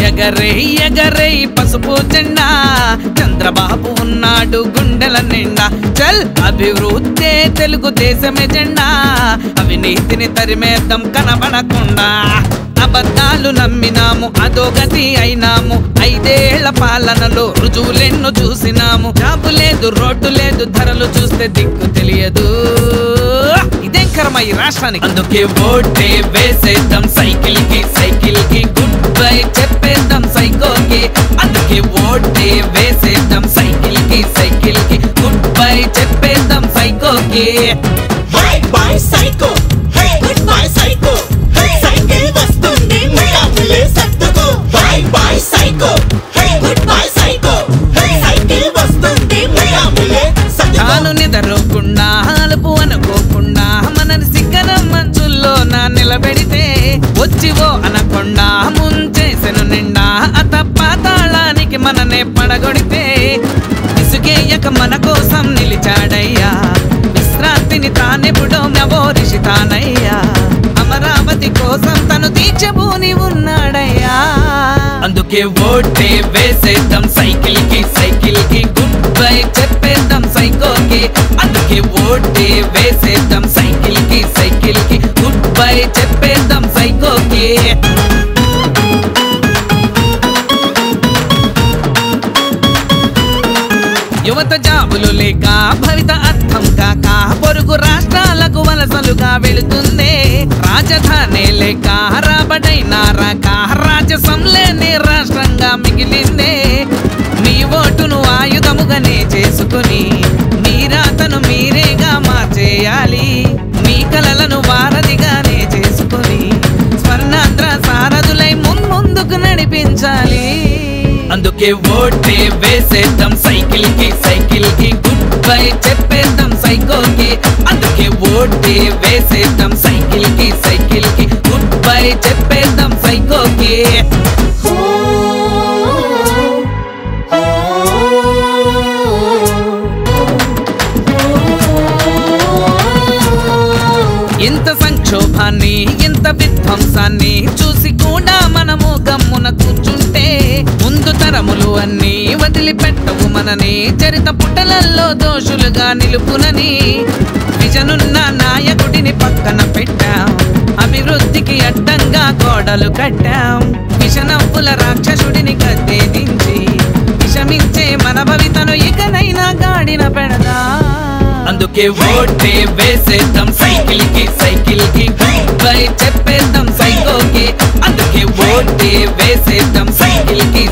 ఎగరే ఎగరే పసుపు జెండా చంద్రబాబు ఉన్నాడు గుండెల నిండా చల్ అభివృద్ధి తెలుగుదేశమే జెండా అవినీతిని తరిమేద్దాం కనబడకుండా అబద్ధాలు నమ్మినాము అదోగతి అయినాము 5 ఏళ్ల పాలనలో రుజువులెన్నో చూసినాము జాబు లేదు రోడ్డు లేదు ధరలు చూస్తే దిక్కు తెలియదు ఇదేం కర్మ ఈ రాష్ట్రానికి అందుకే ఓటే వేసేద్దాం సైకిల్ కి గుడ్ బై చెప్పేద్దాం సైకోకి అందుకే ఓటే వేసేద్దాం సైకిల్ కి గుడ్ బై చెప్పేద్దాం సైకోకి bye bye psycho hey good bye psycho cycle వస్తుంది ముయాములే సత్తుకో bye bye psycho hey good bye psycho cycle వస్తుంది ముయాములే సత్తుకో తాను నిద్రకుండా అలుపు అనుకోకుండా మనని సిగ్గనం మంచుల్లో నా నిలబెడితే వచ్చివో అనకుండా ముంచేసెను నిండా అతపాతాళానికి మననే పడగొడితే ఇసుకేయక మన కోసం నిలిచాడయ్యా విశ్రాంతిని తానెప్పుడో నవోరిషి తానయ్యా అమరావతి కోసం తను తీర్చబూని ఉన్నాడయ్యా అందుకే ఓటే వేసేద్దాం సైకిల్ కి గుడ్ బై చెప్పేద్దాం సైకోకి అందుకే ఓటే వేసేద్దాం సైకిల్ కి గుడ్ బై చెప్పేద్దాం సైకోకి యువత జాబులు లేక భవిత అర్థం కాక పొరుగు రాష్ట్రాలకు వలసలుగా వెళుతుంది రాజధాని లేక రాబడైనా రాక రాజసం లేని రాష్ట్రంగా మిగిలిందే మీ ఓటును ఆయుధముగానే చేసుకుని మీ రాతను మీరేగా మార్చేయాలి మీ కలలను వారధిగానే చేసుకుని స్వర్ణాంధ్ర సారథులై ముందుకు నడిపించాలి అందుకే ఓటే వేసేద్దాం సైకిల్ కి గుడ్ బై చెప్పేద్దాం సైకోకి అందుకే ఓటే వేసేద్దాం సైకిల్ కి గుడ్ బై చెప్పేద్దాం సైకోకి ఇంత సంక్షోభాన్ని ఇంత విధ్వంసాన్ని చూసి కూడా మనము గమ్మున కూర్చుంటే ముందు తరములు అన్నీ వదిలిపెట్టవు మనని చరిత పుటలల్లో దోషులుగా నిలుపునని విజనున్న నాయకుడిని పక్కన పెట్టాం అభివృద్ధికి అడ్డంగా గోడలు కట్టాం విషనవ్వుల రాక్షసుడిని గద్దెదించి విషమించే మన భవితను ఇకనైనా గాడిన పెడదా అందుకే ఓటే వేసేద్దాం సైకిల్ కి గుడ్ బై చెప్పేద్దాం సైకోకి అందుకే ఓటే వేసేద్దాం సైకిల్ కి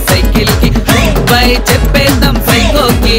గుడ్ బై చెప్పేద్దాం సైకోకి